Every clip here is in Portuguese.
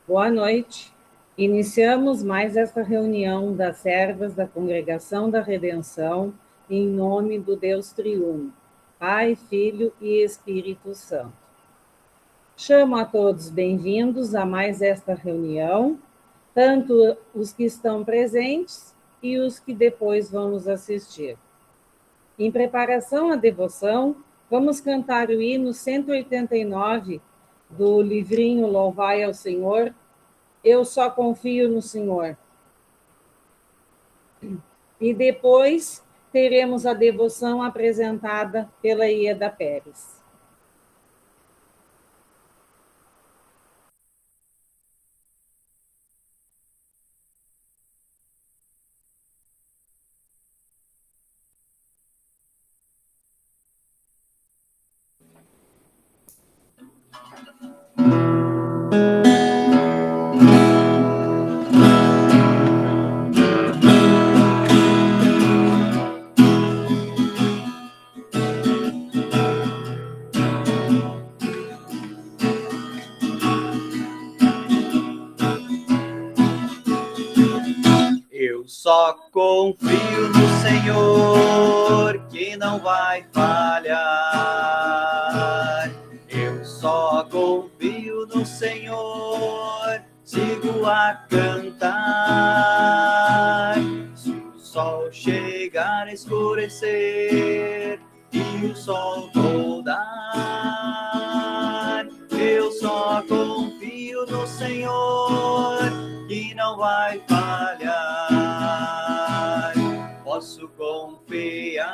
Boa noite. Iniciamos mais esta reunião das servas da Congregação da Redenção, em nome do Deus Triuno, Pai, Filho e Espírito Santo. Chamo a todos bem-vindos a mais esta reunião, tanto os que estão presentes e os que depois vão nos assistir. Em preparação à devoção, vamos cantar o hino 189 do livrinho Louvai ao Senhor. Eu só confio no Senhor. E depois teremos a devoção apresentada pela Ieda Pérez. Eu só confio no Senhor, que não vai falhar. Eu só confio no Senhor, sigo a cantar. Se o sol chegar a escurecer e o sol voltar, eu só confio no Senhor, que não vai falhar. Posso confiar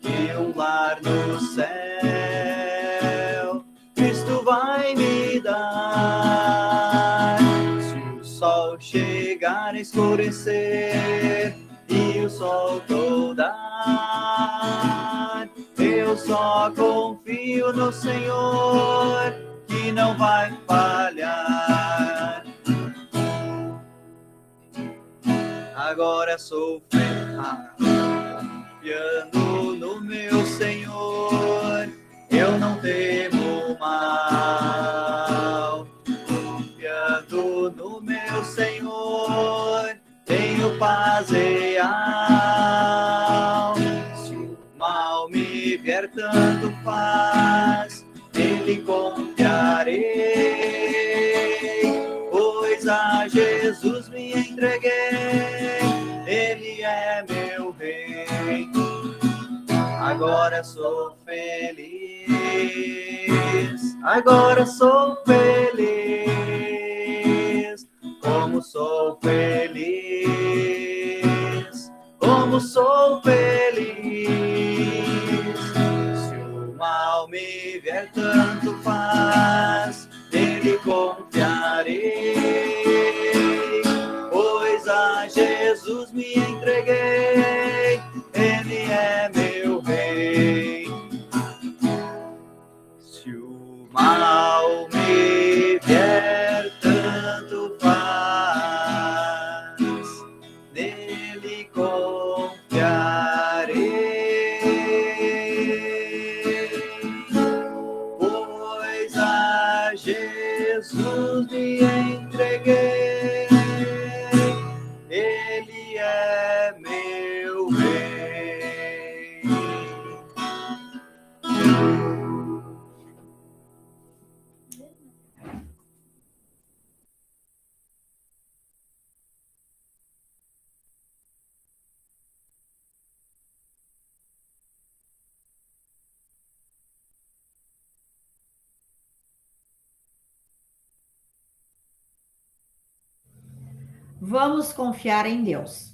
que um lar no céu Cristo vai me dar. Se o sol chegar a escurecer e o sol voltar, eu só confio no Senhor, que não vai falhar. Agora sou confiando no meu Senhor, eu não temo mal. Confiando no meu Senhor, tenho paz real. Se o mal me vier, tanto faz, nele confiarei, pois a Jesus me entreguei, ele é meu rei. Agora sou feliz, agora sou feliz, como sou feliz, como sou feliz. Se o mal me vier, tanto faz, nele confiarei, pois a Jesus me entreguei, ele é meu rei. Se o mal me vier, tanto faz, nele confiarei, pois a Jesus me entreguei, ele é meu rei. Vamos confiar em Deus.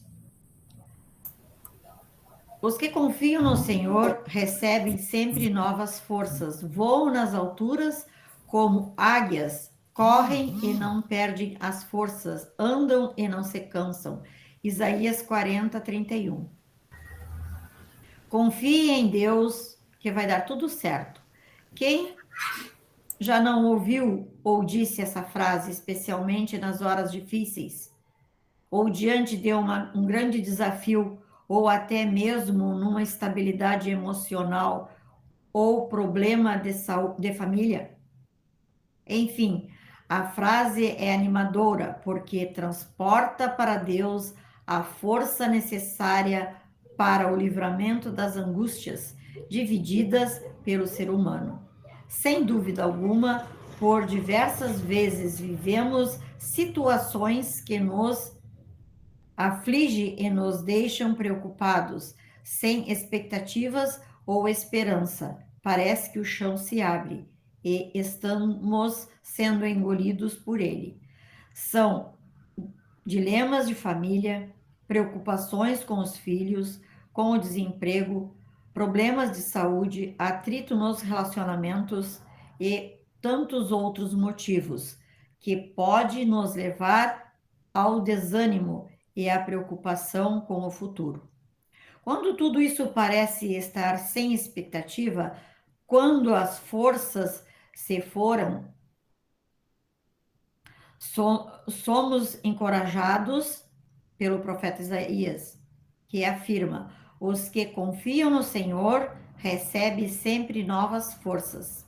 Os que confiam no Senhor recebem sempre novas forças, voam nas alturas como águias, correm e não perdem as forças, andam e não se cansam. Isaías 40, 31. Confie em Deus que vai dar tudo certo. Quem já não ouviu ou disse essa frase, especialmente nas horas difíceis, ou diante de um grande desafio, ou até mesmo numa estabilidade emocional ou problema de família? Enfim, a frase é animadora porque transporta para Deus a força necessária para o livramento das angústias divididas pelo ser humano. Sem dúvida alguma, por diversas vezes vivemos situações que nos afligem e nos deixam preocupados, sem expectativas ou esperança. Parece que o chão se abre e estamos sendo engolidos por ele. São dilemas de família, preocupações com os filhos, com o desemprego, problemas de saúde, atrito nos relacionamentos e tantos outros motivos que pode nos levar ao desânimo e à preocupação com o futuro. Quando tudo isso parece estar sem expectativa, quando as forças se foram, somos encorajados pelo profeta Isaías, que afirma: os que confiam no Senhor recebem sempre novas forças.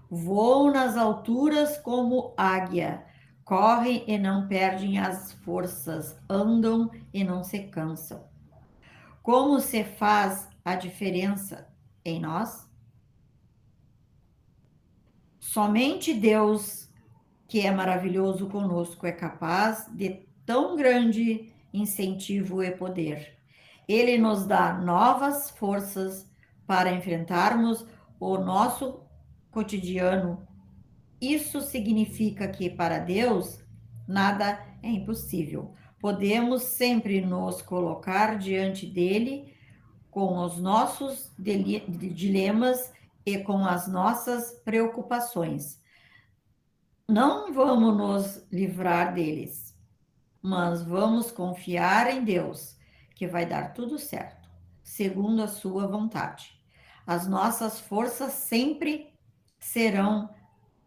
Voam nas alturas como águia, correm e não perdem as forças, andam e não se cansam. Como se faz a diferença em nós? Somente Deus, que é maravilhoso conosco, é capaz de tão grande incentivo e poder. Ele nos dá novas forças para enfrentarmos o nosso cotidiano. Isso significa que para Deus nada é impossível. Podemos sempre nos colocar diante dele com os nossos dilemas e com as nossas preocupações. Não vamos nos livrar deles, mas vamos confiar em Deus, que vai dar tudo certo, segundo a sua vontade. As nossas forças sempre serão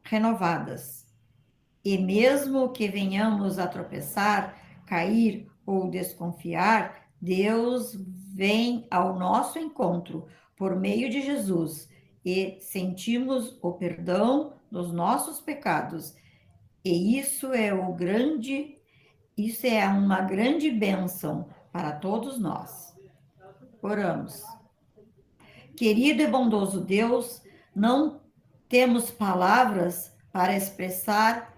renovadas. E mesmo que venhamos a tropeçar, cair ou desconfiar, Deus vem ao nosso encontro por meio de Jesus e sentimos o perdão dos nossos pecados. E isso é uma grande bênção para todos nós. Oramos. Querido e bondoso Deus, não temos palavras para expressar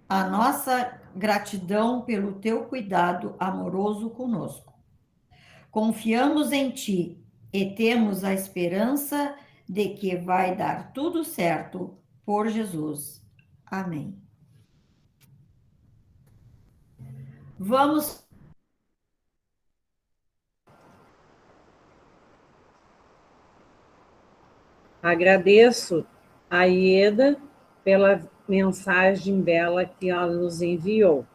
a nossa gratidão pelo teu cuidado amoroso conosco. Confiamos em ti e temos a esperança de que vai dar tudo certo por Jesus. Amém. Vamos. Agradeço a Ieda pela mensagem bela que ela nos enviou.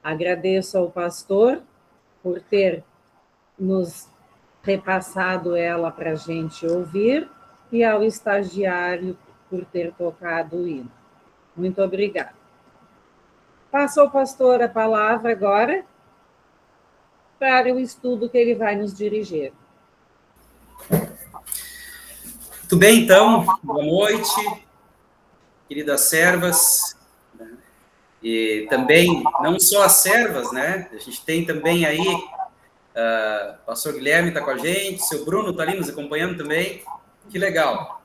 Agradeço ao pastor por ter nos repassado ela para a gente ouvir e ao estagiário por ter tocado o hino. Muito obrigada. Passo ao pastor a palavra agora para o estudo que ele vai nos dirigir. Muito bem, então, boa noite, queridas servas, e também, não só as servas, né, a gente tem também aí, o pastor Guilherme está com a gente, seu Bruno está ali nos acompanhando também, que legal,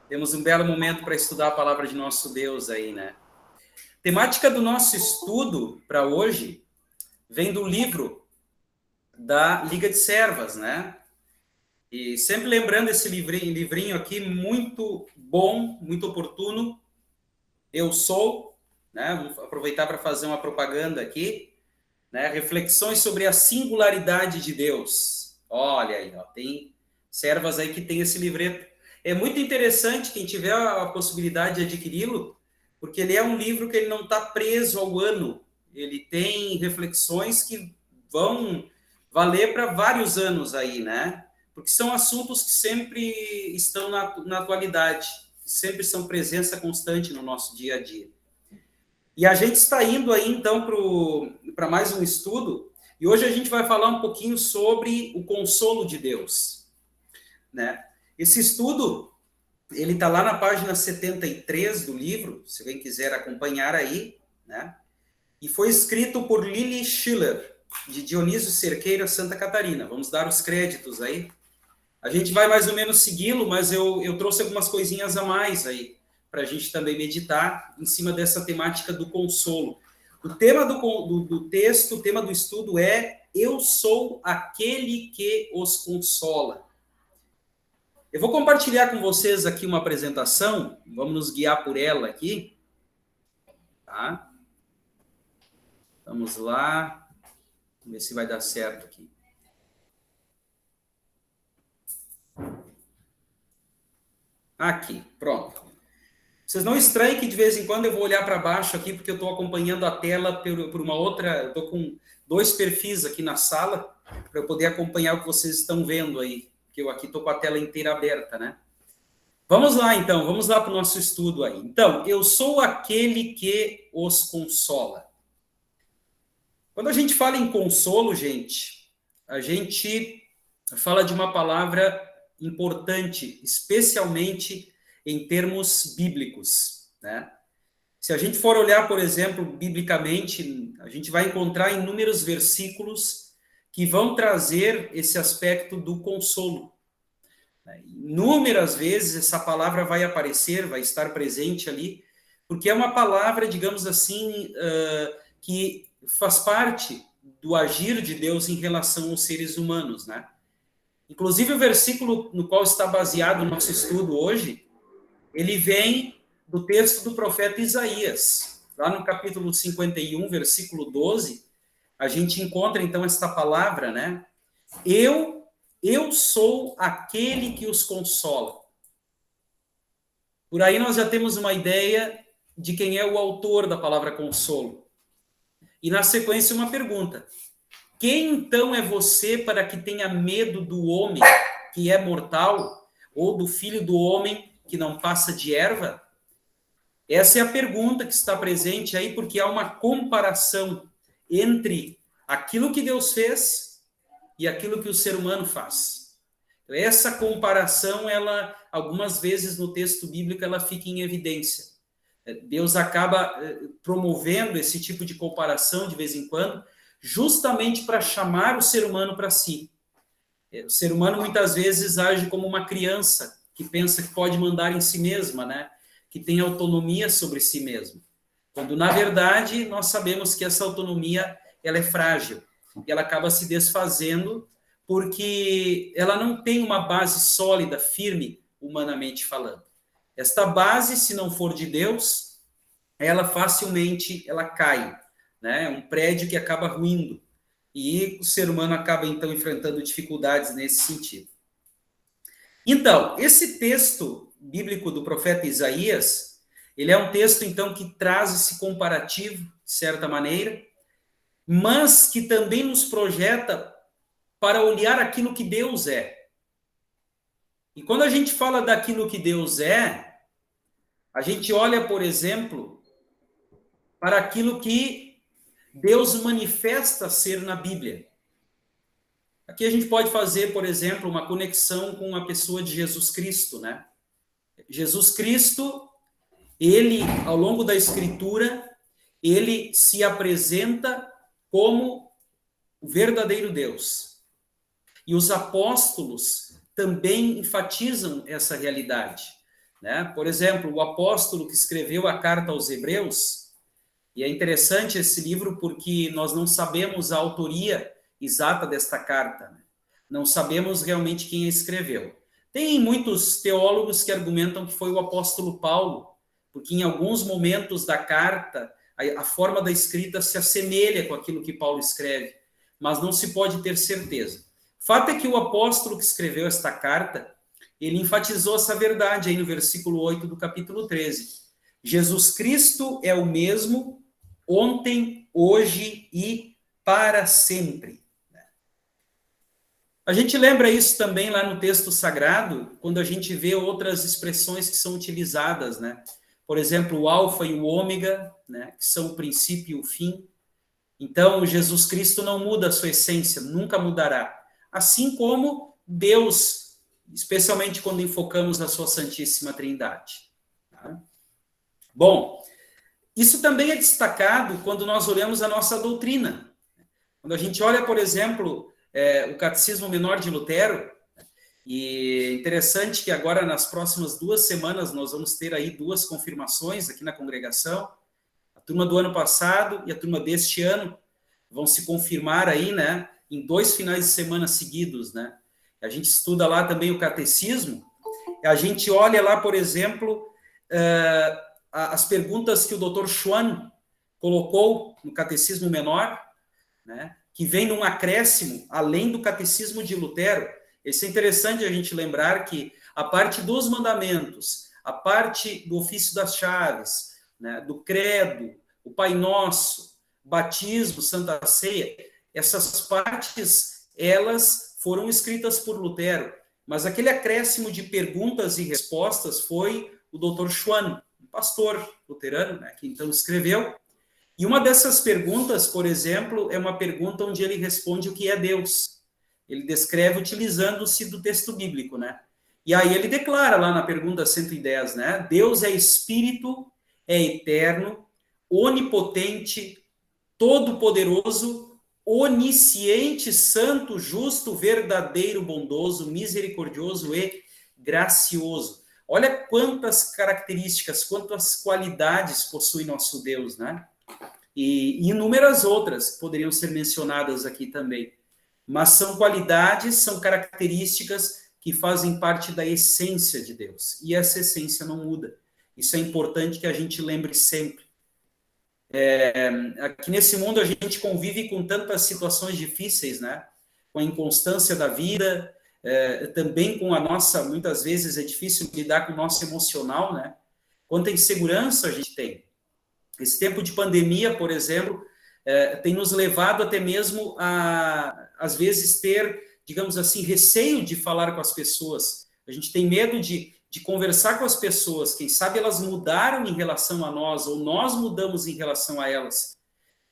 temos um belo momento para estudar a palavra de nosso Deus aí, né. Temática do nosso estudo para hoje vem do livro da Liga de Servas, né. E sempre lembrando esse livrinho aqui, muito bom, muito oportuno. Eu sou, né? Vou aproveitar para fazer uma propaganda aqui, né? Reflexões sobre a singularidade de Deus. Olha aí, ó, tem servas aí que tem esse livreto. É muito interessante quem tiver a possibilidade de adquiri-lo, porque ele é um livro que ele não está preso ao ano. Ele tem reflexões que vão valer para vários anos aí, né? Porque são assuntos que sempre estão na atualidade, sempre são presença constante no nosso dia a dia. E a gente está indo aí, então, para mais um estudo, e hoje a gente vai falar um pouquinho sobre o consolo de Deus, né? Esse estudo, ele está lá na página 73 do livro, se alguém quiser acompanhar aí, né? E foi escrito por Lili Schiller, de Dionísio Cerqueira, Santa Catarina. Vamos dar os créditos aí. A gente vai mais ou menos segui-lo, mas eu trouxe algumas coisinhas a mais aí, para a gente também meditar em cima dessa temática do consolo. O tema do texto, o tema do estudo é: eu sou aquele que os consola. Eu vou compartilhar com vocês aqui uma apresentação, vamos nos guiar por ela aqui. Tá? Vamos lá, vamos ver se vai dar certo aqui. Aqui, pronto. Vocês não estranhem que de vez em quando eu vou olhar para baixo aqui, porque eu estou acompanhando a tela por uma outra... Eu estou com 2 perfis aqui na sala, para eu poder acompanhar o que vocês estão vendo aí, porque eu aqui estou com a tela inteira aberta, né? Vamos lá, então, vamos lá para o nosso estudo aí. Então, eu sou aquele que os consola. Quando a gente fala em consolo, gente, a gente fala de uma palavra importante, especialmente em termos bíblicos, né? Se a gente for olhar, por exemplo, biblicamente, a gente vai encontrar inúmeros versículos que vão trazer esse aspecto do consolo. Inúmeras vezes essa palavra vai aparecer, vai estar presente ali, porque é uma palavra, digamos assim, que faz parte do agir de Deus em relação aos seres humanos, né? Inclusive, o versículo no qual está baseado o nosso estudo hoje, ele vem do texto do profeta Isaías. Lá no capítulo 51, versículo 12, a gente encontra, então, esta palavra, né? Eu sou aquele que os consola. Por aí nós já temos uma ideia de quem é o autor da palavra consolo. E, na sequência, uma pergunta. Quem, então, é você para que tenha medo do homem que é mortal, ou do filho do homem que não passa de erva? Essa é a pergunta que está presente aí, porque há uma comparação entre aquilo que Deus fez e aquilo que o ser humano faz. Essa comparação, ela, algumas vezes no texto bíblico, ela fica em evidência. Deus acaba promovendo esse tipo de comparação de vez em quando, justamente para chamar o ser humano para si. O ser humano muitas vezes age como uma criança que pensa que pode mandar em si mesma, né? Que tem autonomia sobre si mesmo. Quando, na verdade, nós sabemos que essa autonomia ela é frágil e ela acaba se desfazendo porque ela não tem uma base sólida, firme, humanamente falando. Esta base, se não for de Deus, ela facilmente ela cai. Né? Um prédio que acaba ruindo. E o ser humano acaba, então, enfrentando dificuldades nesse sentido. Então, esse texto bíblico do profeta Isaías, ele é um texto, então, que traz esse comparativo, de certa maneira, mas que também nos projeta para olhar aquilo que Deus é. E quando a gente fala daquilo que Deus é, a gente olha, por exemplo, para aquilo que Deus manifesta ser na Bíblia. Aqui a gente pode fazer, por exemplo, uma conexão com a pessoa de Jesus Cristo, né? Jesus Cristo, ele, ao longo da Escritura, ele se apresenta como o verdadeiro Deus. E os apóstolos também enfatizam essa realidade, né? Por exemplo, o apóstolo que escreveu a carta aos Hebreus, e é interessante esse livro porque nós não sabemos a autoria exata desta carta. Né? Não sabemos realmente quem a escreveu. Tem muitos teólogos que argumentam que foi o apóstolo Paulo, porque em alguns momentos da carta, a forma da escrita se assemelha com aquilo que Paulo escreve, mas não se pode ter certeza. Fato é que o apóstolo que escreveu esta carta, ele enfatizou essa verdade aí no versículo 8 do capítulo 13. Jesus Cristo é o mesmo ontem, hoje e para sempre. A gente lembra isso também lá no texto sagrado, quando a gente vê outras expressões que são utilizadas, né? Por exemplo, o alfa e o ômega, né? Que são o princípio e o fim. Então, Jesus Cristo não muda a sua essência, nunca mudará. Assim como Deus especialmente quando enfocamos a sua Santíssima Trindade. Tá? Bom, isso também é destacado quando nós olhamos a nossa doutrina. Quando a gente olha, por exemplo, o Catecismo Menor de Lutero, e é interessante que agora, nas próximas 2 semanas, nós vamos ter aí 2 confirmações aqui na congregação. A turma do ano passado e a turma deste ano vão se confirmar aí, né, em 2 finais de semana seguidos, né? A gente estuda lá também o catecismo, a gente olha lá, por exemplo, as perguntas que o Dr. Schwann colocou no Catecismo Menor, né, que vem num acréscimo, além do Catecismo de Lutero. Isso é interessante a gente lembrar que a parte dos mandamentos, a parte do ofício das chaves, né, do credo, o Pai Nosso, batismo, Santa Ceia, essas partes, elas foram escritas por Lutero, mas aquele acréscimo de perguntas e respostas foi o Dr. Schwann, um pastor luterano, né, que então escreveu. E uma dessas perguntas, por exemplo, é uma pergunta onde ele responde o que é Deus. Ele descreve utilizando-se do texto bíblico, né? E aí ele declara lá na pergunta 110, né? Deus é espírito, é eterno, onipotente, todo-poderoso, onisciente, santo, justo, verdadeiro, bondoso, misericordioso e gracioso. Olha quantas características, quantas qualidades possui nosso Deus, né? E inúmeras outras poderiam ser mencionadas aqui também. Mas são qualidades, são características que fazem parte da essência de Deus. E essa essência não muda. Isso é importante que a gente lembre sempre. Aqui nesse mundo a gente convive com tantas situações difíceis, né? Com a inconstância da vida, também com a nossa, muitas vezes é difícil lidar com o nosso emocional, né? Quanta insegurança a gente tem. Esse tempo de pandemia, por exemplo, tem nos levado até mesmo a, às vezes, ter, digamos assim, receio de falar com as pessoas. A gente tem medo de conversar com as pessoas. Quem sabe elas mudaram em relação a nós, ou nós mudamos em relação a elas.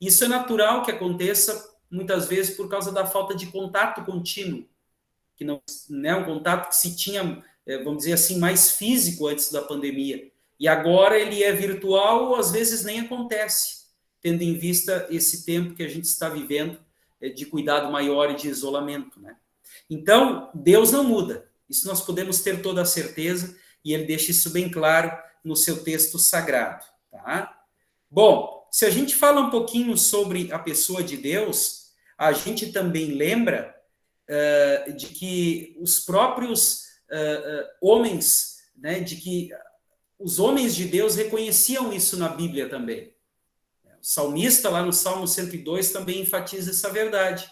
Isso é natural que aconteça, muitas vezes, por causa da falta de contato contínuo, que não é um contato que se tinha, vamos dizer assim, mais físico antes da pandemia. E agora ele é virtual, ou às vezes nem acontece, tendo em vista esse tempo que a gente está vivendo de cuidado maior e de isolamento, né? Então, Deus não muda. Isso nós podemos ter toda a certeza, e ele deixa isso bem claro no seu texto sagrado, tá? Bom, se a gente fala um pouquinho sobre a pessoa de Deus, a gente também lembra de que os próprios homens, né, de que os homens de Deus reconheciam isso na Bíblia também. O salmista, lá no Salmo 102, também enfatiza essa verdade.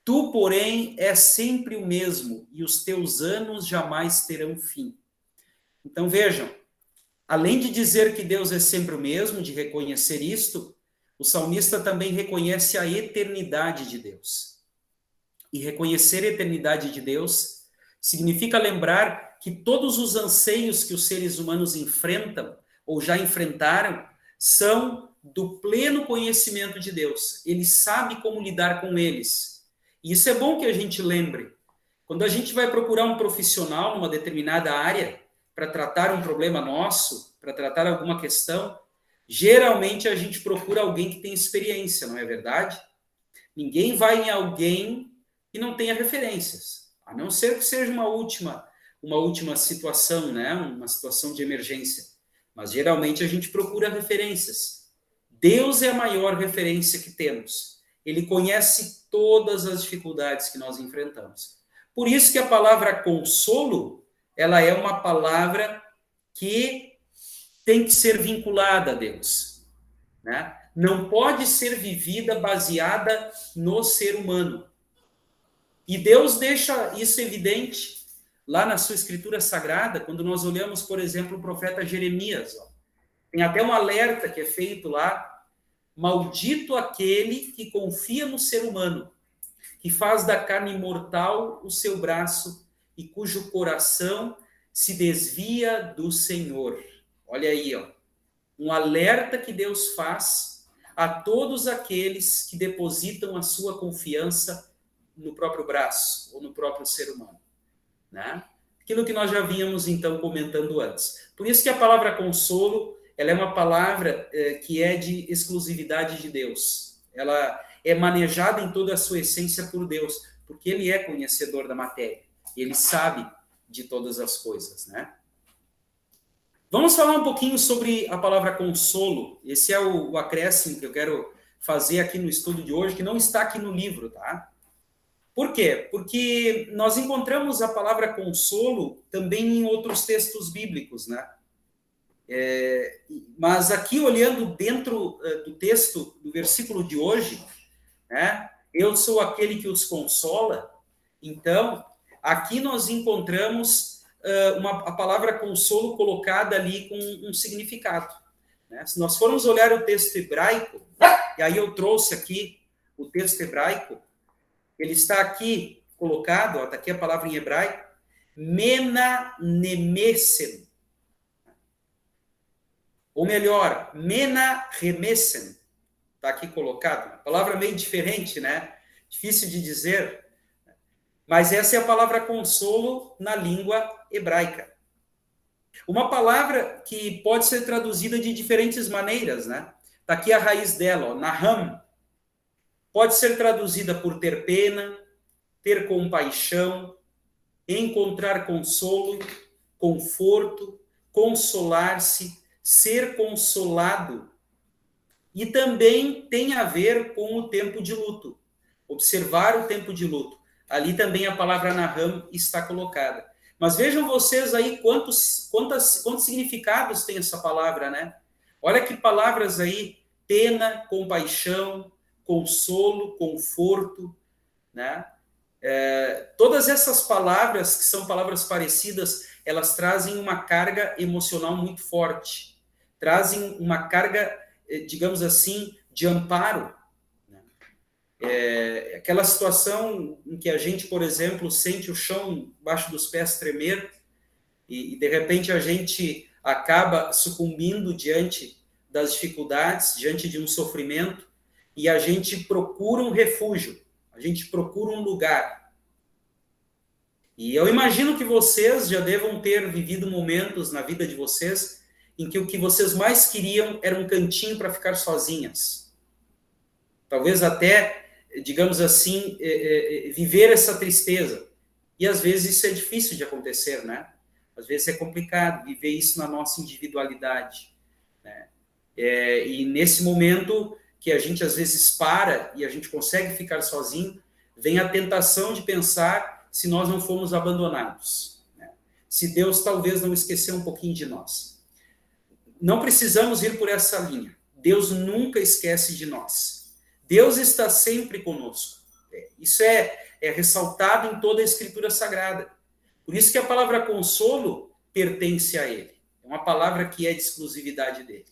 Tu, porém, és sempre o mesmo, e os teus anos jamais terão fim. Então, vejam, além de dizer que Deus é sempre o mesmo, de reconhecer isto, o salmista também reconhece a eternidade de Deus. E reconhecer a eternidade de Deus significa lembrar que todos os anseios que os seres humanos enfrentam, ou já enfrentaram, são do pleno conhecimento de Deus. Ele sabe como lidar com eles. E isso é bom que a gente lembre. Quando a gente vai procurar um profissional numa determinada área para tratar um problema nosso, para tratar alguma questão, geralmente a gente procura alguém que tem experiência, não é verdade? Ninguém vai em alguém que não tenha referências, a não ser que seja uma última situação, né? Uma situação de emergência. Mas geralmente a gente procura referências. Deus é a maior referência que temos. Ele conhece todas as dificuldades que nós enfrentamos. Por isso que a palavra consolo, ela é uma palavra que tem que ser vinculada a Deus, né? Não pode ser vivida baseada no ser humano. E Deus deixa isso evidente lá na sua escritura sagrada, quando nós olhamos, por exemplo, o profeta Jeremias. Ó. Tem até um alerta que é feito lá: maldito aquele que confia no ser humano, que faz da carne mortal o seu braço e cujo coração se desvia do Senhor. Olha aí, ó, um alerta que Deus faz a todos aqueles que depositam a sua confiança no próprio braço ou no próprio ser humano, né? Aquilo que nós já vínhamos, então, comentando antes. Por isso que a palavra consolo, ela é uma palavra que é de exclusividade de Deus. Ela é manejada em toda a sua essência por Deus, porque Ele é conhecedor da matéria. Ele sabe de todas as coisas, né? Vamos falar um pouquinho sobre a palavra consolo. Esse é o acréscimo que eu quero fazer aqui no estudo de hoje, que não está aqui no livro, tá? Por quê? Porque nós encontramos a palavra consolo também em outros textos bíblicos, né? Mas aqui, olhando dentro do texto, do versículo de hoje, né? Eu sou aquele que os consola. Então, aqui nós encontramos a palavra consolo colocada ali com um significado, né? Se nós formos olhar o texto hebraico, e aí eu trouxe aqui o texto hebraico, ele está aqui colocado, está aqui a palavra em hebraico, menanemesen. Ou melhor, menaremesen. Está aqui colocado. Palavra meio diferente, né? Difícil de dizer. Mas essa é a palavra consolo na língua hebraica. Uma palavra que pode ser traduzida de diferentes maneiras, né? Está aqui a raiz dela, ó, naham. Pode ser traduzida por ter pena, ter compaixão, encontrar consolo, conforto, consolar-se, ser consolado. E também tem a ver com o tempo de luto. Observar o tempo de luto. Ali também a palavra naham está colocada. Mas vejam vocês aí quantos significados tem essa palavra, né? Olha que palavras aí: pena, compaixão, consolo, conforto, né? Todas essas palavras, que são palavras parecidas, elas trazem uma carga emocional muito forte. Trazem uma carga, digamos assim, de amparo. Aquela situação em que a gente, por exemplo, sente o chão embaixo dos pés tremer e de repente a gente acaba sucumbindo diante das dificuldades, diante de um sofrimento, e a gente procura um refúgio, a gente procura um lugar. E eu imagino que vocês já devam ter vivido momentos na vida de vocês em que o que vocês mais queriam era um cantinho para ficar sozinhas. Talvez até, digamos assim, viver essa tristeza. E às vezes isso é difícil de acontecer, né? Às vezes é complicado viver isso na nossa individualidade, né? E nesse momento que a gente às vezes para e a gente consegue ficar sozinho, vem a tentação de pensar se nós não fomos abandonados, né? Se Deus talvez não esqueceu um pouquinho de nós. Não precisamos ir por essa linha. Deus nunca esquece de nós. Deus está sempre conosco. Isso é ressaltado em toda a Escritura Sagrada. Por isso que a palavra consolo pertence a Ele. É uma palavra que é de exclusividade dele.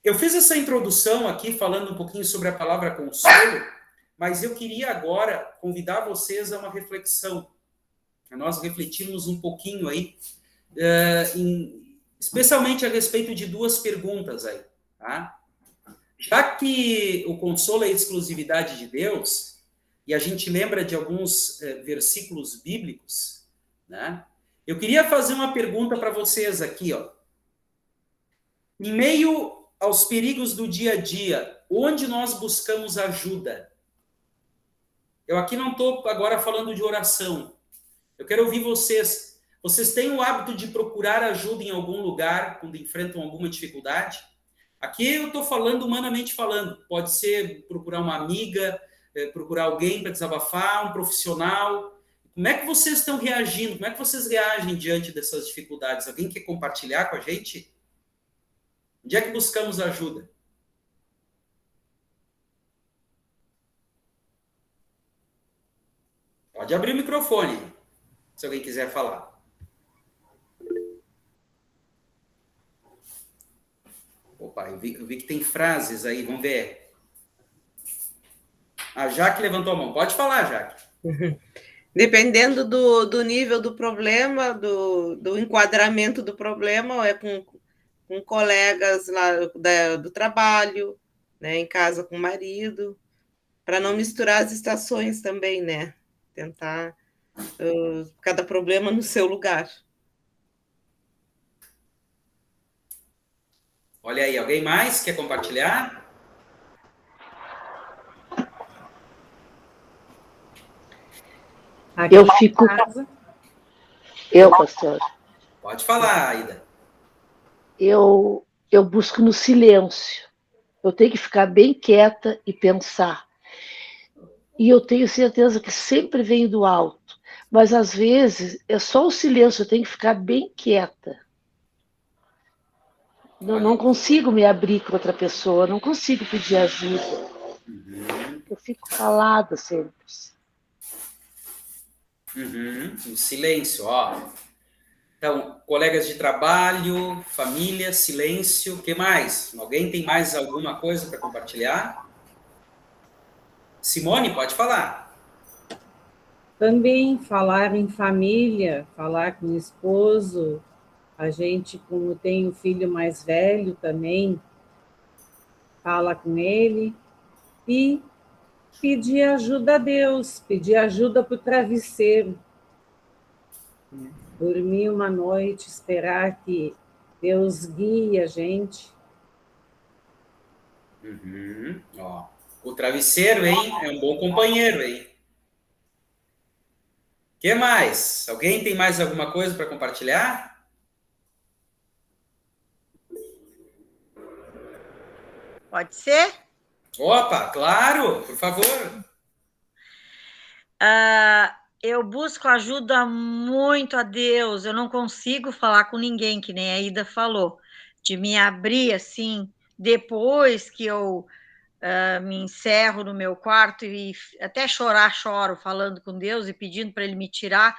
Eu fiz essa introdução aqui falando um pouquinho sobre a palavra consolo, mas eu queria agora convidar vocês a uma reflexão, a nós refletirmos um pouquinho aí, especialmente a respeito de duas perguntas aí, tá? Já que o consolo é exclusividade de Deus, e a gente lembra de alguns versículos bíblicos, né? Eu queria fazer uma pergunta para vocês aqui, ó. Em meio aos perigos do dia a dia, onde nós buscamos ajuda? Eu aqui não estou agora falando de oração. Eu quero ouvir vocês. Vocês têm o hábito de procurar ajuda em algum lugar quando enfrentam alguma dificuldade? Aqui eu estou falando humanamente falando. Pode ser procurar uma amiga, procurar alguém para desabafar, um profissional. Como é que vocês estão reagindo? Como é que vocês reagem diante dessas dificuldades? Alguém quer compartilhar com a gente? Onde é que buscamos ajuda? Pode abrir o microfone, se alguém quiser falar. Opa, eu vi que tem frases aí, vamos ver. A Jaque levantou a mão. Pode falar, Jaque. Dependendo do nível do problema, do enquadramento do problema, ou é com colegas lá do trabalho, né, em casa com o marido, para não misturar as estações também, né? Tentar cada problema no seu lugar. Olha aí, alguém mais quer compartilhar? Aqui Eu em fico. casa, Pastor, Pode falar, Aida. eu busco no silêncio. Eu tenho que ficar bem quieta e pensar. E eu tenho certeza que sempre vem do alto. Mas às vezes é só o silêncio, eu tenho que ficar bem quieta. Não consigo me abrir com outra pessoa, não consigo pedir ajuda. Eu fico calada sempre. O silêncio, ó. Então, colegas de trabalho, família, silêncio, o que mais? Alguém tem mais alguma coisa para compartilhar? Simone, pode falar. também falar em família, falar com o esposo. A gente, como tem o filho mais velho também, fala com ele e pedir ajuda a Deus, pedir ajuda para o travesseiro. Dormir uma noite, esperar que Deus guie a gente. Ó, o travesseiro, hein? É um bom companheiro, hein? O que mais? Alguém tem mais alguma coisa para compartilhar? Pode ser? Opa, claro, por favor. Eu busco ajuda muito a Deus, eu não consigo falar com ninguém, que nem a Ida falou, de me abrir assim, depois que eu me encerro no meu quarto e até chorar, choro, falando com Deus e pedindo para Ele me tirar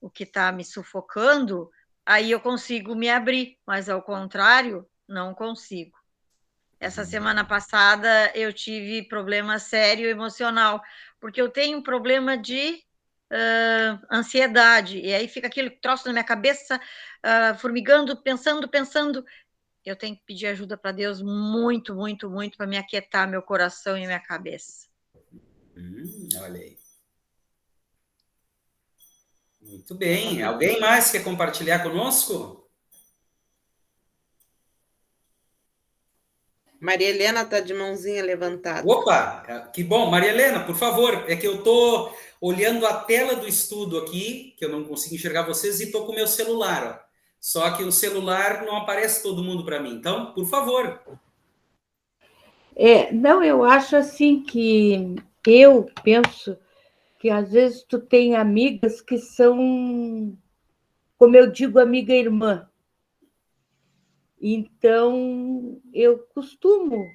o que está me sufocando, aí eu consigo me abrir, mas ao contrário, não consigo. Essa semana passada eu tive problema sério emocional, porque eu tenho um problema de ansiedade, e aí fica aquele troço na minha cabeça, formigando, pensando. Eu tenho que pedir ajuda para Deus muito, muito, muito, para me aquietar meu coração e minha cabeça. Olha aí. Muito bem. Alguém mais quer compartilhar conosco? Maria Helena está de mãozinha levantada. Opa, que bom. Maria Helena, por favor, é que eu estou olhando a tela do estudo aqui, que eu não consigo enxergar vocês, e estou com o meu celular. Ó. Só que o celular não aparece todo mundo para mim. Então, por favor. Não, eu acho assim que eu penso que às vezes tu tem amigas que são, como eu digo, amiga irmã. Então, eu costumo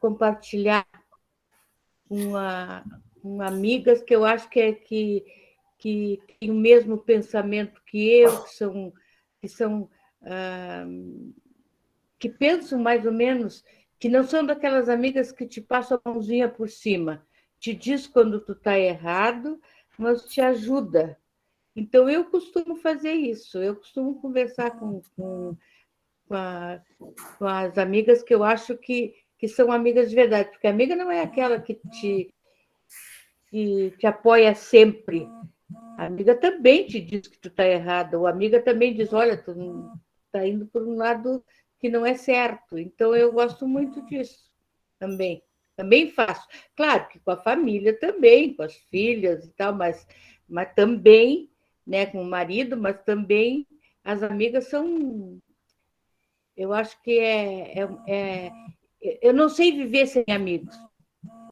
compartilhar com amigas que eu acho que têm o mesmo pensamento que eu, que pensam mais ou menos, que não são daquelas amigas que te passam a mãozinha por cima, te diz quando tu está errado, mas te ajuda. Então, eu costumo fazer isso, eu costumo conversar com as amigas que eu acho que são amigas de verdade, porque a amiga não é aquela que te apoia sempre. A amiga também te diz que tu está errada, ou a amiga também diz, olha, tu está indo por um lado que não é certo. Então, eu gosto muito disso também. Também faço. Claro que com a família também, com as filhas e tal, mas também, né, com o marido, mas também as amigas são... Eu acho que eu não sei viver sem amigos.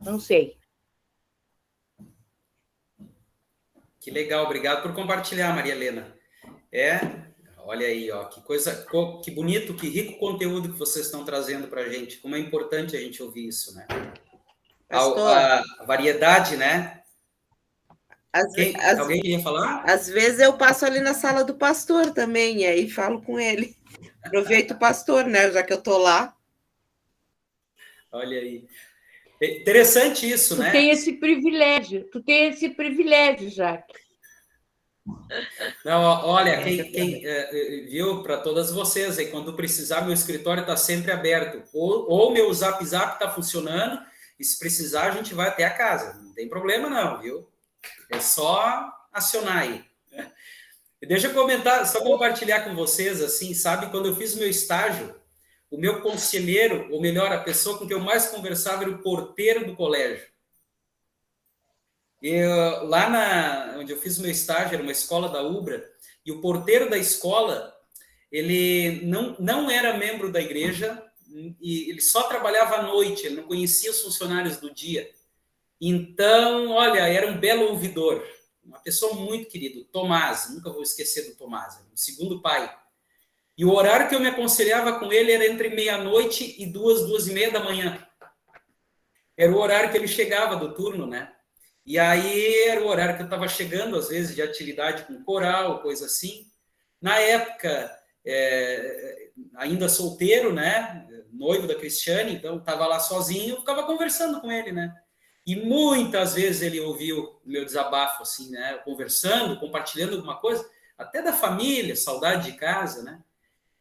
Não sei. Que legal, obrigado por compartilhar, Maria Helena. Olha aí, ó, que coisa, que bonito, que rico conteúdo que vocês estão trazendo para a gente. Como é importante a gente ouvir isso, né? A variedade, né? Alguém queria falar? Às vezes eu passo ali na sala do pastor também, e aí falo com ele. Aproveito o pastor, né? Já que eu estou lá. Olha aí. Interessante isso, né? Tu tem esse privilégio, Jaque. Não, olha, quem viu, para todas vocês, aí, quando precisar, meu escritório está sempre aberto. Ou meu Zap está funcionando, e se precisar, a gente vai até a casa. Não tem problema não, viu? É só acionar aí. Deixa eu comentar, só compartilhar com vocês, assim, sabe, quando eu fiz meu estágio, o meu conselheiro, ou melhor, a pessoa com quem eu mais conversava era o porteiro do colégio. Lá onde eu fiz o meu estágio, era uma escola da Ubra, e o porteiro da escola, ele não era membro da igreja, e ele só trabalhava à noite, ele não conhecia os funcionários do dia. Então, olha, era um belo ouvidor, uma pessoa muito querida, o Tomás, nunca vou esquecer do Tomás, o segundo pai. E o horário que eu me aconselhava com ele era entre meia-noite e 2h30 da manhã. Era o horário que ele chegava do turno, né? E aí era o horário que eu estava chegando, às vezes, de atividade com coral, coisa assim. Na época, ainda solteiro, né? Noivo da Cristiane, então estava lá sozinho, eu ficava conversando com ele, né? E muitas vezes ele ouviu o meu desabafo, assim, né? Conversando, compartilhando alguma coisa, até da família, saudade de casa, né?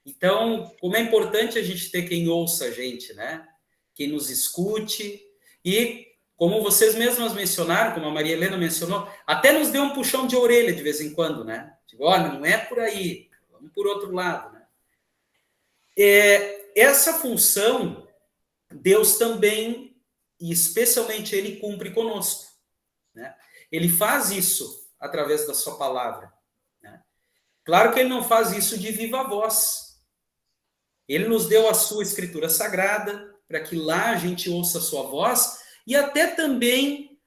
Então, como é importante a gente ter quem ouça a gente, né? Quem nos escute. E, como vocês mesmas mencionaram, como a Maria Helena mencionou, até nos deu um puxão de orelha de vez em quando, né? Tipo, olha, não é por aí, vamos por outro lado, né? Essa função, Deus também, e especialmente Ele, cumpre conosco, né? Ele faz isso através da sua palavra, né? Claro que Ele não faz isso de viva voz. Ele nos deu a sua escritura sagrada, para que lá a gente ouça a sua voz, e até também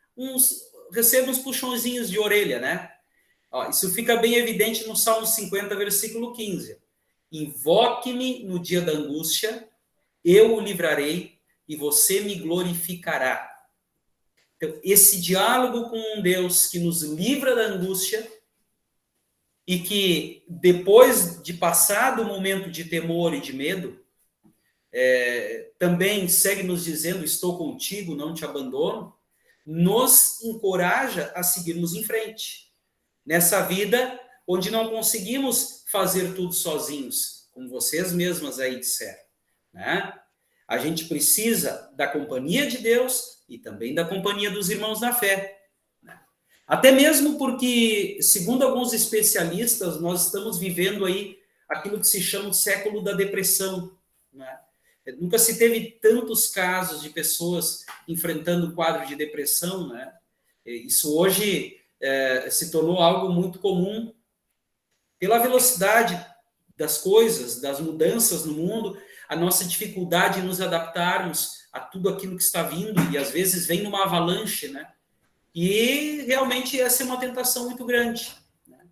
receba uns puxãozinhos de orelha, né? Ó, isso fica bem evidente no Salmo 50, versículo 15. Invoque-me no dia da angústia, eu o livrarei, e você me glorificará. Então, esse diálogo com um Deus que nos livra da angústia, e que depois de passado o momento de temor e de medo, também segue nos dizendo, estou contigo, não te abandono, nos encoraja a seguirmos em frente. Nessa vida onde não conseguimos fazer tudo sozinhos, como vocês mesmas aí disseram, né? A gente precisa da companhia de Deus e também da companhia dos irmãos na fé. Até mesmo porque, segundo alguns especialistas, nós estamos vivendo aí aquilo que se chama o século da depressão, né? Nunca se teve tantos casos de pessoas enfrentando o quadro de depressão, né? Isso hoje se tornou algo muito comum pela velocidade das coisas, das mudanças no mundo, a nossa dificuldade em nos adaptarmos a tudo aquilo que está vindo, e às vezes vem numa avalanche, né? E realmente essa é uma tentação muito grande, né?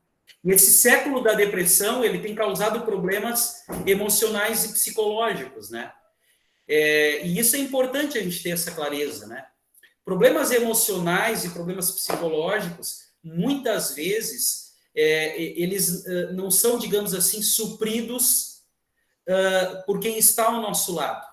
E esse século da depressão, ele tem causado problemas emocionais e psicológicos, né? E isso é importante a gente ter essa clareza, né? Problemas emocionais e problemas psicológicos, muitas vezes, eles não são, digamos assim, supridos por quem está ao nosso lado.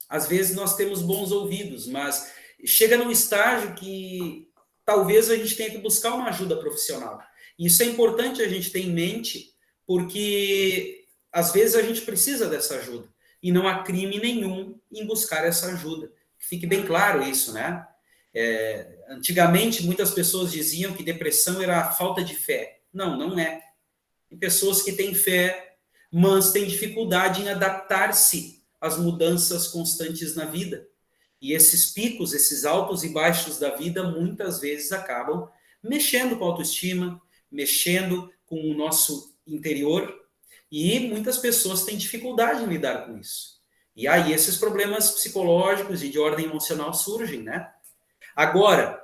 Às vezes nós temos bons ouvidos, mas chega num estágio que talvez a gente tenha que buscar uma ajuda profissional. Isso é importante a gente ter em mente, porque às vezes a gente precisa dessa ajuda, e não há crime nenhum em buscar essa ajuda. Fique bem claro isso, né? Antigamente, muitas pessoas diziam que depressão era a falta de fé. Não, não é. Tem pessoas que têm fé, mas têm dificuldade em adaptar-se às mudanças constantes na vida. E esses picos, esses altos e baixos da vida, muitas vezes acabam mexendo com a autoestima, mexendo com o nosso interior, e muitas pessoas têm dificuldade em lidar com isso. E aí esses problemas psicológicos e de ordem emocional surgem, né? Agora,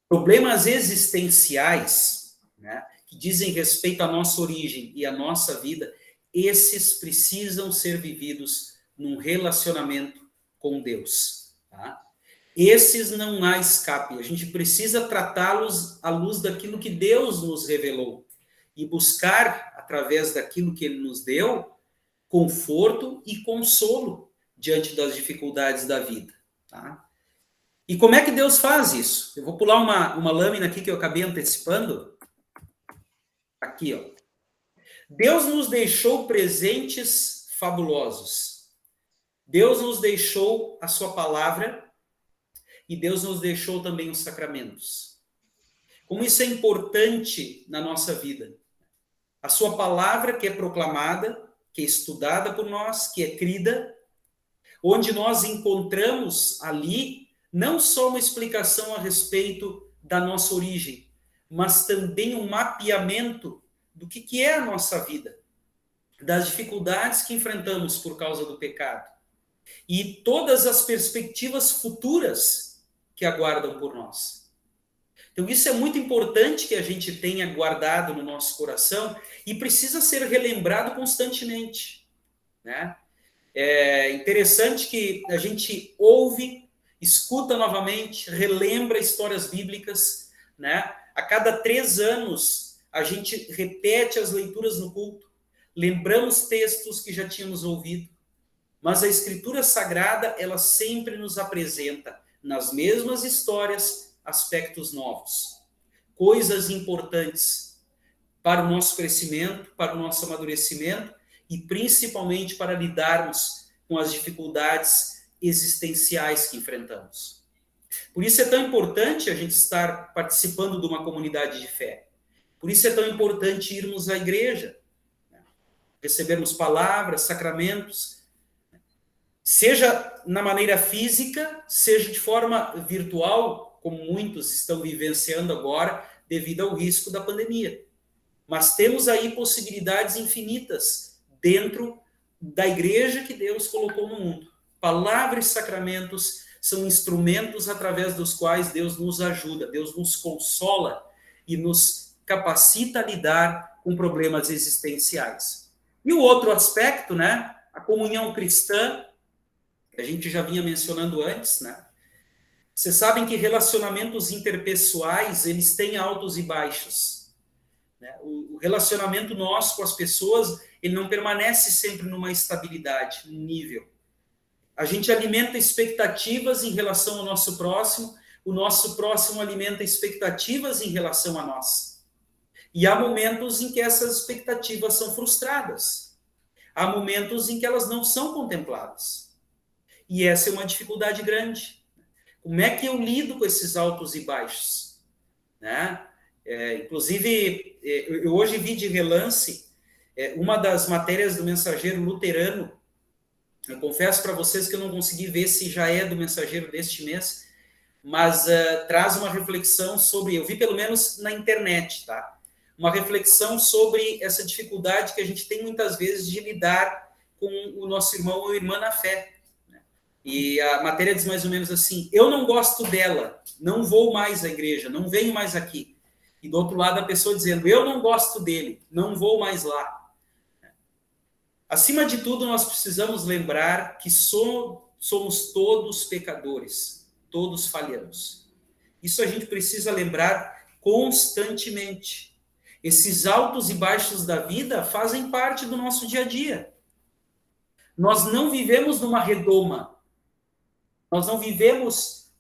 problemas existenciais, né, que dizem respeito à nossa origem e à nossa vida, esses precisam ser vividos num relacionamento com Deus, tá? Esses não há escape, a gente precisa tratá-los à luz daquilo que Deus nos revelou e buscar, através daquilo que Ele nos deu, conforto e consolo diante das dificuldades da vida, tá? E como é que Deus faz isso? Eu vou pular uma lâmina aqui que eu acabei antecipando. Aqui, ó. Deus nos deixou presentes fabulosos. Deus nos deixou a sua palavra e Deus nos deixou também os sacramentos. como isso é importante na nossa vida. A sua palavra que é proclamada, que é estudada por nós, que é crida, onde nós encontramos ali não só uma explicação a respeito da nossa origem, mas também um mapeamento do que é a nossa vida, das dificuldades que enfrentamos por causa do pecado e todas as perspectivas futuras que aguardam por nós. Então isso é muito importante que a gente tenha guardado no nosso coração e precisa ser relembrado constantemente, né? É interessante que a gente ouve, escuta novamente, relembra histórias bíblicas, né? A cada 3 anos a gente repete as leituras no culto, lembramos textos que já tínhamos ouvido, mas a Escritura Sagrada, ela sempre nos apresenta, nas mesmas histórias, aspectos novos, coisas importantes para o nosso crescimento, para o nosso amadurecimento e principalmente para lidarmos com as dificuldades existenciais que enfrentamos. Por isso é tão importante a gente estar participando de uma comunidade de fé. Por isso é tão importante irmos à igreja, recebermos palavras, sacramentos, seja na maneira física, seja de forma virtual, como muitos estão vivenciando agora, devido ao risco da pandemia. Mas temos aí possibilidades infinitas dentro da igreja que Deus colocou no mundo. Palavra e sacramentos são instrumentos através dos quais Deus nos ajuda, Deus nos consola e nos capacita a lidar com problemas existenciais. E o outro aspecto, né, a comunhão cristã, que a gente já vinha mencionando antes, né? Vocês sabem que relacionamentos interpessoais, eles têm altos e baixos, né? O relacionamento nosso com as pessoas, ele não permanece sempre numa estabilidade, num nível. A gente alimenta expectativas em relação ao nosso próximo, o nosso próximo alimenta expectativas em relação a nós. E há momentos em que essas expectativas são frustradas. Há momentos em que elas não são contempladas. E essa é uma dificuldade grande. Como é que eu lido com esses altos e baixos? Né? Inclusive, eu hoje vi de relance uma das matérias do Mensageiro Luterano. Eu confesso para vocês que eu não consegui ver se já é do Mensageiro deste mês, mas traz uma reflexão sobre, eu vi pelo menos na internet, tá? Uma reflexão sobre essa dificuldade que a gente tem muitas vezes de lidar com o nosso irmão ou irmã na fé. Né? E a matéria diz mais ou menos assim: eu não gosto dela, não vou mais à igreja, não venho mais aqui. E do outro lado a pessoa dizendo: eu não gosto dele, não vou mais lá. Acima de tudo, nós precisamos lembrar que somos todos pecadores, todos falhamos. Isso a gente precisa lembrar constantemente. Esses altos e baixos da vida fazem parte do nosso dia a dia. Nós não vivemos numa redoma. Nós não vivemos,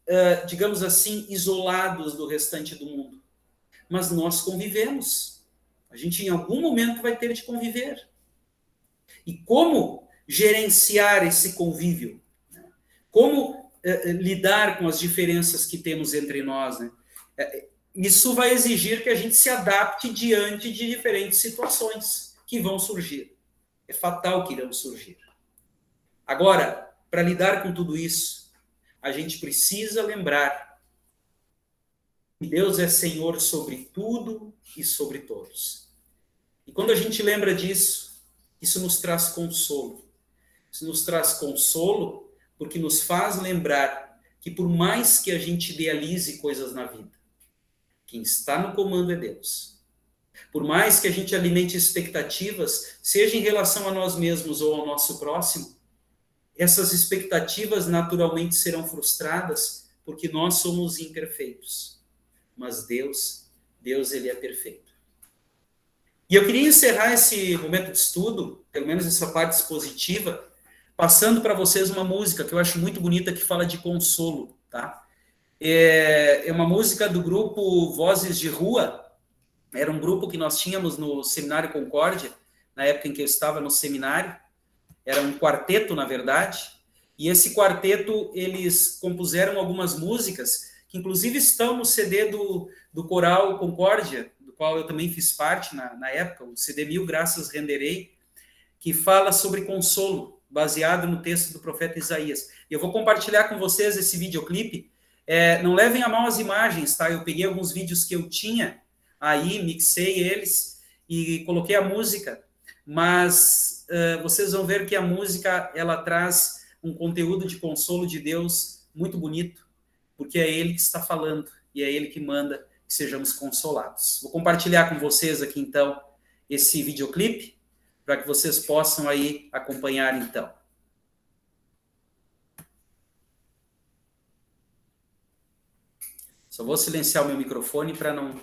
digamos assim, isolados do restante do mundo. Mas nós convivemos. A gente, em algum momento, vai ter de conviver. E como gerenciar esse convívio? Como lidar com as diferenças que temos entre nós? Né? Isso vai exigir que a gente se adapte diante de diferentes situações que vão surgir. É fatal que irão surgir. Agora, para lidar com tudo isso, a gente precisa lembrar que Deus é Senhor sobre tudo e sobre todos. E quando a gente lembra disso, isso nos traz consolo. Isso nos traz consolo porque nos faz lembrar que por mais que a gente idealize coisas na vida, quem está no comando é Deus. Por mais que a gente alimente expectativas, seja em relação a nós mesmos ou ao nosso próximo, essas expectativas naturalmente serão frustradas porque nós somos imperfeitos. Mas Deus ele é perfeito. E eu queria encerrar esse momento de estudo, pelo menos essa parte expositiva, passando para vocês uma música que eu acho muito bonita, que fala de consolo, tá? É uma música do grupo Vozes de Rua. Era um grupo que nós tínhamos no Seminário Concórdia, na época em que eu estava no seminário. Era um quarteto, na verdade. E esse quarteto, eles compuseram algumas músicas que inclusive estão no CD do Coral Concórdia, do qual eu também fiz parte na época, o CD Mil Graças Renderei, que fala sobre consolo, baseado no texto do profeta Isaías. E eu vou compartilhar com vocês esse videoclipe. Não levem a mal as imagens, tá? Eu peguei alguns vídeos que eu tinha aí, mixei eles e coloquei a música, mas vocês vão ver que a música, ela traz um conteúdo de consolo de Deus muito bonito, porque é Ele que está falando e é Ele que manda que sejamos consolados. Vou compartilhar com vocês aqui, então, esse videoclipe, para que vocês possam aí acompanhar, então. Só vou silenciar o meu microfone para não...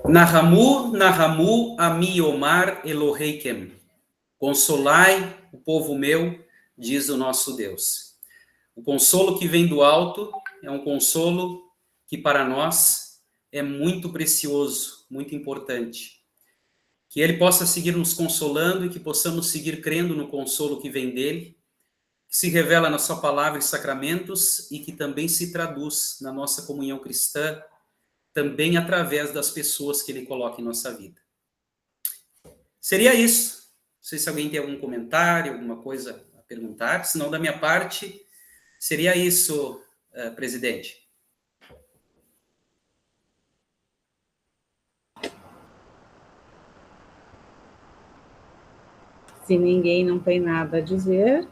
Nahamu, Nahamu, Ami Omar Eloheikem. Consolai o povo meu, diz o nosso Deus. O consolo que vem do alto é um consolo que para nós é muito precioso, muito importante. Que Ele possa seguir nos consolando e que possamos seguir crendo no consolo que vem dEle, que se revela na sua palavra e sacramentos e que também se traduz na nossa comunhão cristã, também através das pessoas que Ele coloca em nossa vida. Seria isso. Não sei se alguém tem algum comentário, alguma coisa a perguntar. Se não, da minha parte, seria isso, presidente. Se ninguém não tem nada a dizer,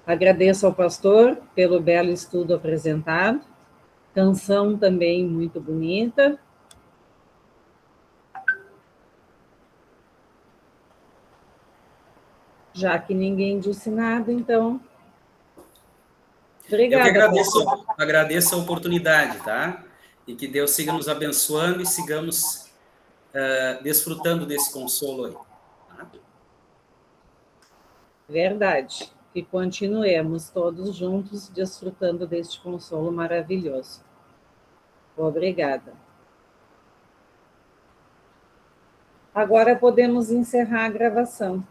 agradeço ao pastor pelo belo estudo apresentado, canção também muito bonita. Já que ninguém disse nada, então... Obrigada. Eu que agradeço a oportunidade, tá? E que Deus siga nos abençoando e sigamos desfrutando desse consolo aí. Tá? Verdade. Que continuemos todos juntos desfrutando deste consolo maravilhoso. Obrigada. Agora podemos encerrar a gravação.